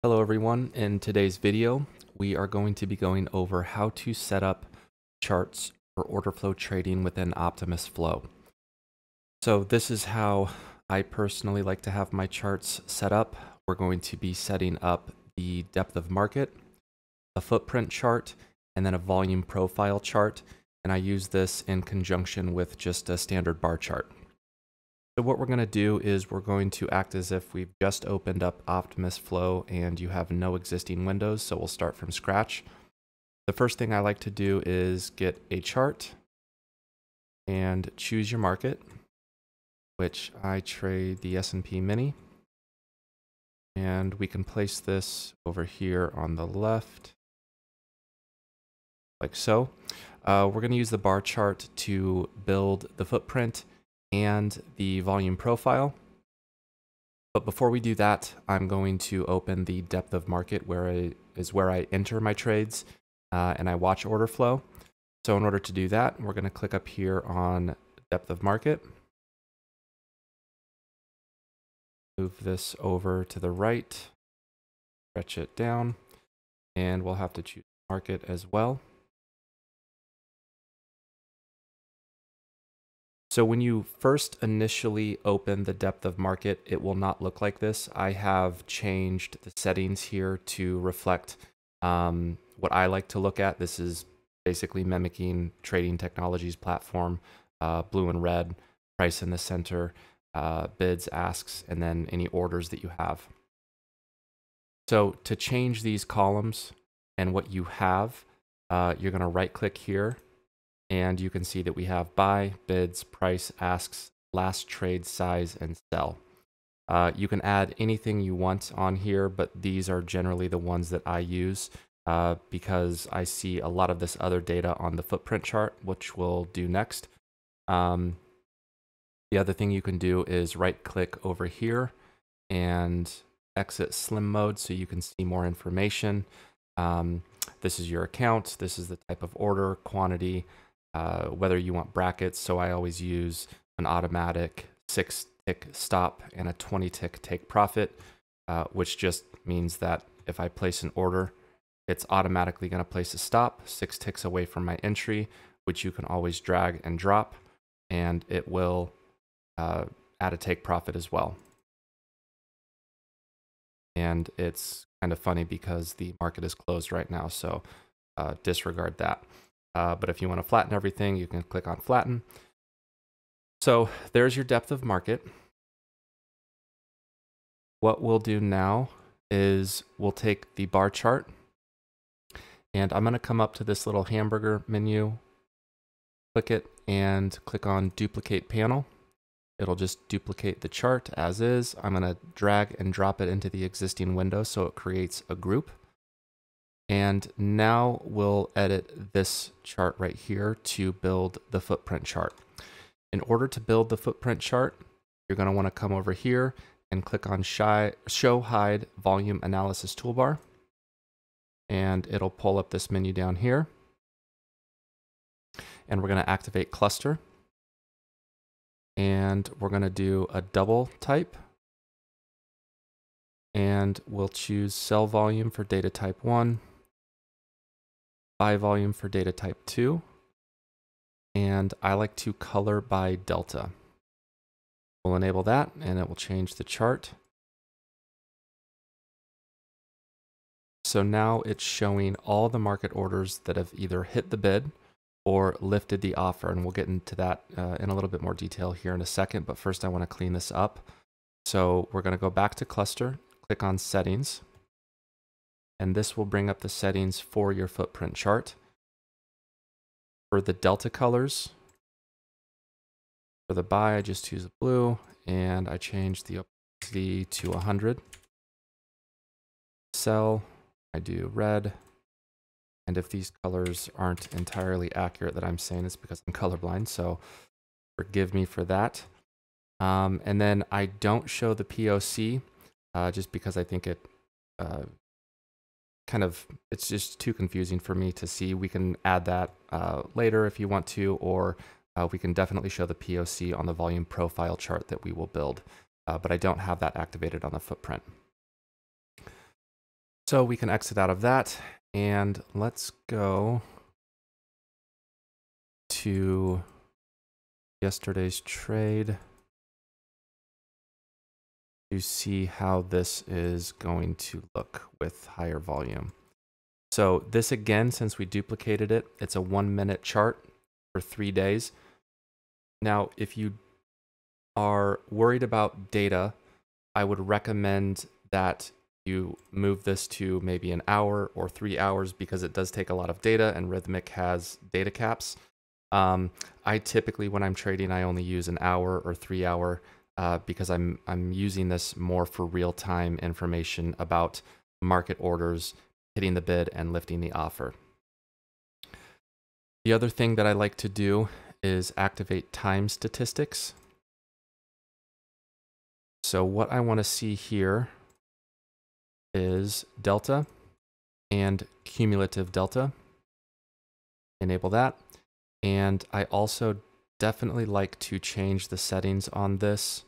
Hello everyone, in today's video we are going to be going over how to set up charts for order flow trading within Optimus Flow. So this is how I personally like to have my charts set up. We're going to be setting up the depth of market, a footprint chart, and then a volume profile chart, and I use this in conjunction with just a standard bar chart. So what we're going to do is we're going to act as if we've just opened up Optimus Flow and you have no existing windows, so we'll start from scratch. The first thing I like to do is get a chart and choose your market, which I trade the S&P Mini. And we can place this over here on the left, like so. We're going to use the bar chart to build the footprint and the volume profile. But before we do that, I'm going to open the depth of market where I enter my trades and I watch order flow. So in order to do that, we're going to click up here on depth of market. Move this over to the right, stretch it down, and we'll have to choose market as well. So when you first initially open the depth of market, it will not look like this. I have changed the settings here to reflect what I like to look at. This is basically mimicking Trading Technologies platform, blue and red, price in the center, bids, asks, and then any orders that you have. So to change these columns and what you have, you're going to right click here. And you can see that we have buy, bids, price, asks, last trade, size, and sell. You can add anything you want on here, but these are generally the ones that I use because I see a lot of this other data on the footprint chart, which we'll do next. The other thing you can do is right click over here and exit slim mode so you can see more information. This is your account. This is the type of order, quantity, whether you want brackets. So I always use an automatic 6-tick stop and a 20-tick take profit, which just means that if I place an order, it's automatically going to place a stop 6 ticks away from my entry, which you can always drag and drop, and it will add a take profit as well. And it's kind of funny because the market is closed right now, so disregard that. But if you want to flatten everything, you can click on flatten. So there's your depth of market. What we'll do now is we'll take the bar chart, and I'm going to come up to this little hamburger menu, click it, and click on duplicate panel. It'll just duplicate the chart as is. I'm going to drag and drop it into the existing window so it creates a group. And now we'll edit this chart right here to build the footprint chart. In order to build the footprint chart, you're going to want to come over here and click on Show Hide Volume Analysis Toolbar. And it'll pull up this menu down here. And we're going to activate cluster. And we're going to do a double type. And we'll choose sell volume for data type 1. Buy volume for data type 2, and I like to color by delta. We'll enable that, and it will change the chart. So now it's showing all the market orders that have either hit the bid or lifted the offer, and we'll get into that in a little bit more detail here in a second, but first I want to clean this up. So we're going to go back to cluster, click on settings, and this will bring up the settings for your footprint chart. For the delta colors, for the buy, I just choose blue, and I change the opacity to 100. Sell, I do red. And if these colors aren't entirely accurate that I'm saying, it's because I'm colorblind, so forgive me for that. And then I don't show the POC just because I think it it's just too confusing for me to see. We can add that later if you want to, or we can definitely show the POC on the volume profile chart that we will build, but I don't have that activated on the footprint. So we can exit out of that, and let's go to yesterday's trade to see how this is going to look with higher volume. So this again, since we duplicated it, it's a 1 minute chart for 3 days. Now, if you are worried about data, I would recommend that you move this to maybe an hour or 3 hours because it does take a lot of data and Rhythmic has data caps. I typically, when I'm trading, I only use an hour or 3 hour because I'm using this more for real-time information about market orders, hitting the bid and lifting the offer. The other thing that I like to do is activate time statistics. So what I want to see here is delta and cumulative delta. Enable that. And I also definitely like to change the settings on this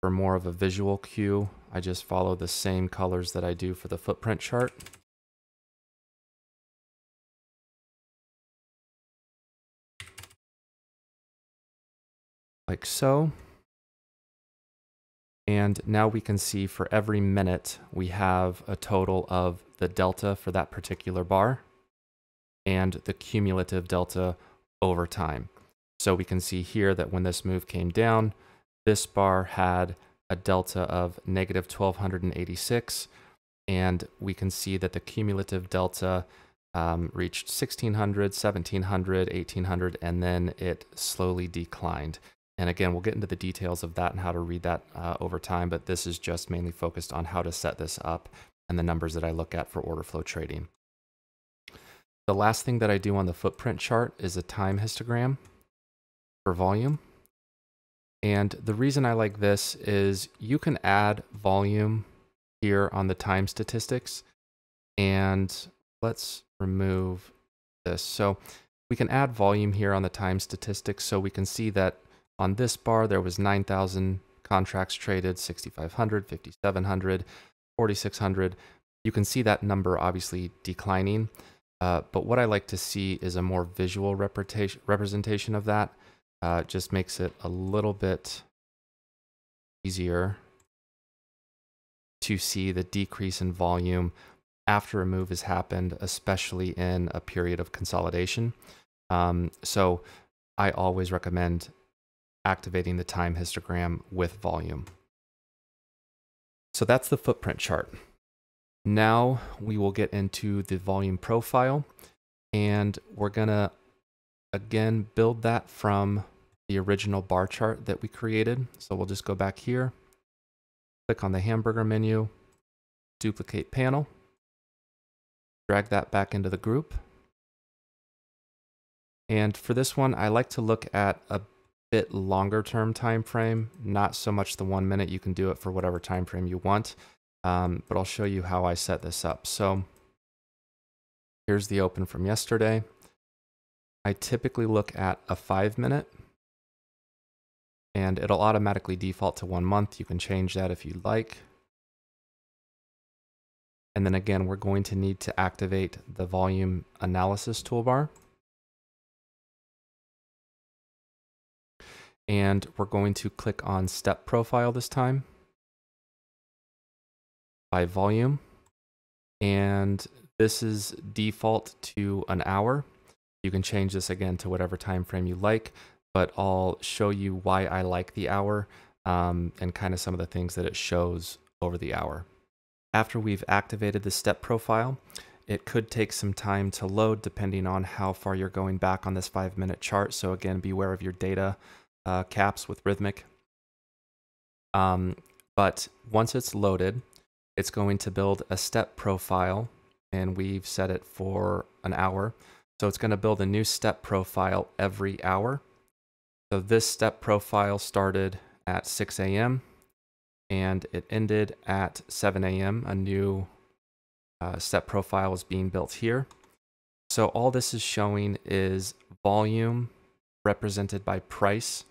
for more of a visual cue. I just follow the same colors that I do for the footprint chart. Like so. And now we can see for every minute, we have a total of the delta for that particular bar and the cumulative delta over time. So we can see here that when this move came down, this bar had a delta of negative 1286, and we can see that the cumulative delta reached 1600, 1700, 1800, and then it slowly declined. And again, we'll get into the details of that and how to read that over time, but this is just mainly focused on how to set this up and the numbers that I look at for order flow trading. The last thing that I do on the footprint chart is a time histogram for volume. And the reason I like this is you can add volume here on the time statistics. And let's remove this. So we can add volume here on the time statistics. So we can see that on this bar, there was 9,000 contracts traded, 6,500, 5,700, 4,600. You can see that number obviously declining. But what I like to see is a more visual representation of that. Just makes it a little bit easier to see the decrease in volume after a move has happened, especially in a period of consolidation. So I always recommend activating the time histogram with volume. So that's the footprint chart. Now we will get into the volume profile, and we're gonna again build that from the original bar chart that we created. So we'll just go back here, click on the hamburger menu, duplicate panel, drag that back into the group. And for this one, I like to look at a bit longer term time frame, not so much the 1 minute. You can do it for whatever time frame you want, but I'll show you how I set this up. So here's the open from yesterday. I typically look at a 5 minute, and it'll automatically default to 1 month. You can change that if you'd like. And then again, we're going to need to activate the volume analysis toolbar. And we're going to click on step profile this time by volume. And this is default to an hour. You can change this again to whatever time frame you like, but I'll show you why I like the hour and kind of some of the things that it shows over the hour. After we've activated the step profile, it could take some time to load depending on how far you're going back on this 5 minute chart. So again, beware of your data caps with Rhythmic. But once it's loaded, it's going to build a step profile, and we've set it for an hour. So it's going to build a new step profile every hour. So this step profile started at 6 a.m. and it ended at 7 a.m. A new step profile is being built here. So all this is showing is volume represented by price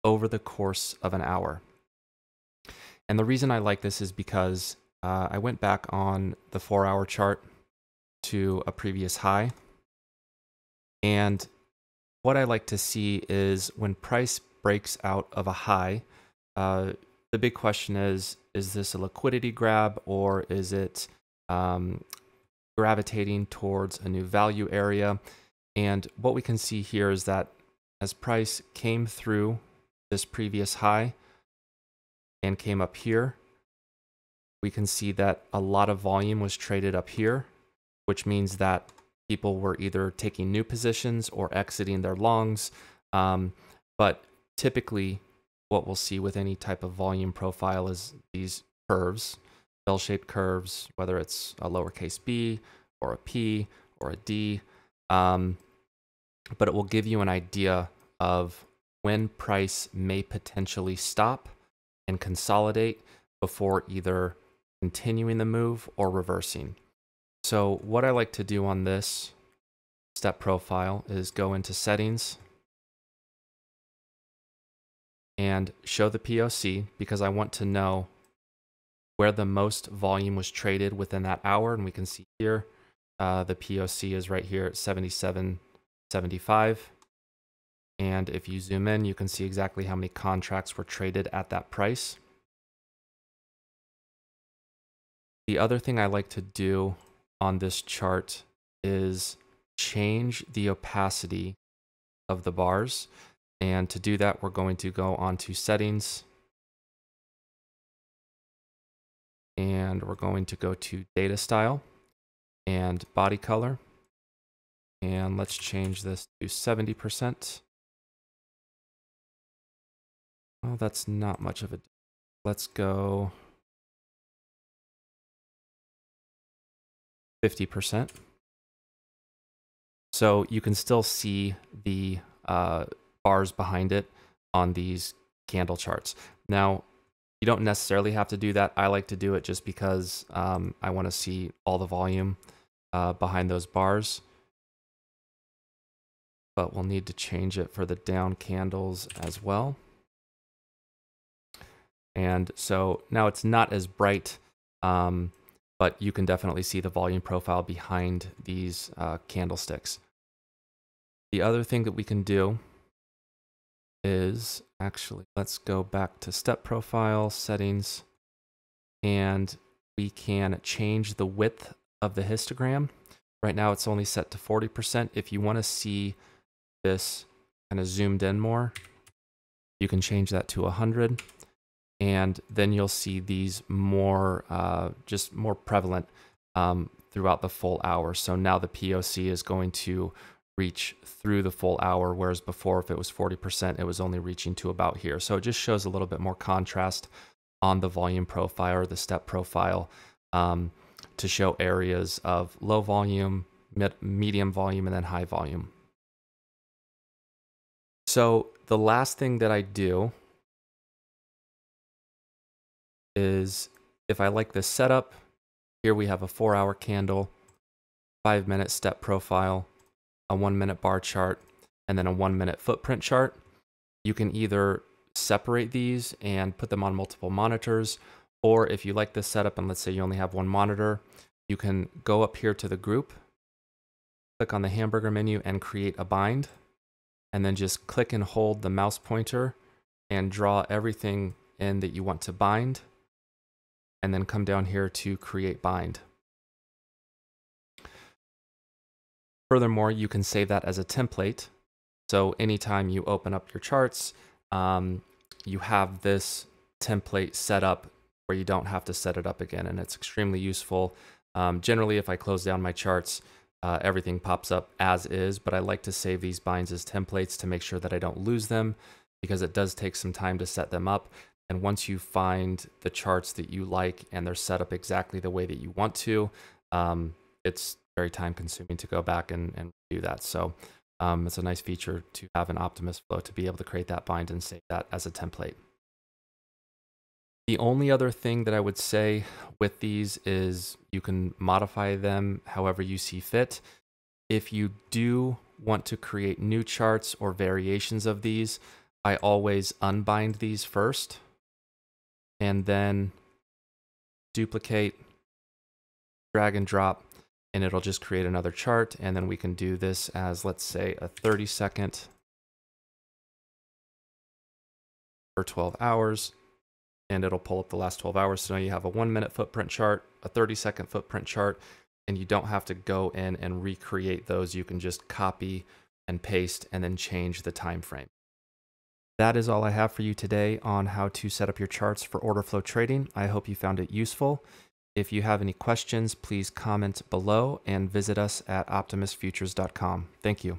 over the course of an hour. And the reason I like this is because I went back on the 4-hour chart to a previous high. And what I like to see is when price breaks out of a high, the big question is this a liquidity grab, or is it gravitating towards a new value area? And what we can see here is that as price came through this previous high and came up here, we can see that a lot of volume was traded up here, which means that people were either taking new positions or exiting their longs. But typically, what we'll see with any type of volume profile is these curves, bell-shaped curves, whether it's a lowercase b or a p or a d. But it will give you an idea of when price may potentially stop and consolidate before either continuing the move or reversing. So what I like to do on this step profile is go into settings and show the POC, because I want to know where the most volume was traded within that hour. And we can see here, the POC is right here at 77.75. And if you zoom in, you can see exactly how many contracts were traded at that price. The other thing I like to do on this chart is change the opacity of the bars. And to do that, we're going to go onto settings. And we're going to go to data style and body color. And let's change this to 70%. Oh, that's not much of a... Let's go 50%. So you can still see the bars behind it on these candle charts. Now, you don't necessarily have to do that. I like to do it just because I want to see all the volume behind those bars. But we'll need to change it for the down candles as well. And so now it's not as bright, but you can definitely see the volume profile behind these candlesticks. The other thing that we can do is actually, let's go back to step profile settings, and we can change the width of the histogram. Right now it's only set to 40%. If you want to see this kind of zoomed in more, you can change that to 100. And then you'll see these more, just more prevalent throughout the full hour. So now the POC is going to reach through the full hour, whereas before, if it was 40%, it was only reaching to about here. So it just shows a little bit more contrast on the volume profile or the step profile to show areas of low volume, medium volume, and then high volume. So the last thing that I do is, if I like this setup, here we have a 4-hour candle, 5-minute step profile, a 1-minute bar chart, and then a 1-minute footprint chart. You can either separate these and put them on multiple monitors, or if you like this setup and let's say you only have one monitor, you can go up here to the group, click on the hamburger menu and create a bind, and then just click and hold the mouse pointer and draw everything in that you want to bind, and then come down here to create bind. Furthermore, you can save that as a template. So anytime you open up your charts, you have this template set up where you don't have to set it up again, and it's extremely useful. Generally, if I close down my charts, everything pops up as is, but I like to save these binds as templates to make sure that I don't lose them, because it does take some time to set them up. And once you find the charts that you like and they're set up exactly the way that you want to, it's very time consuming to go back and do that. So it's a nice feature to have an Optimus Flow to be able to create that bind and save that as a template. The only other thing that I would say with these is you can modify them however you see fit. If you do want to create new charts or variations of these, I always unbind these first and then duplicate, drag and drop, and it'll just create another chart. And then we can do this as, let's say, a 30-second for 12 hours. And it'll pull up the last 12 hours. So now you have a 1-minute footprint chart, a 30-second footprint chart, and you don't have to go in and recreate those. You can just copy and paste and then change the time frame. That is all I have for you today on how to set up your charts for order flow trading. I hope you found it useful. If you have any questions, please comment below and visit us at optimusfutures.com. Thank you.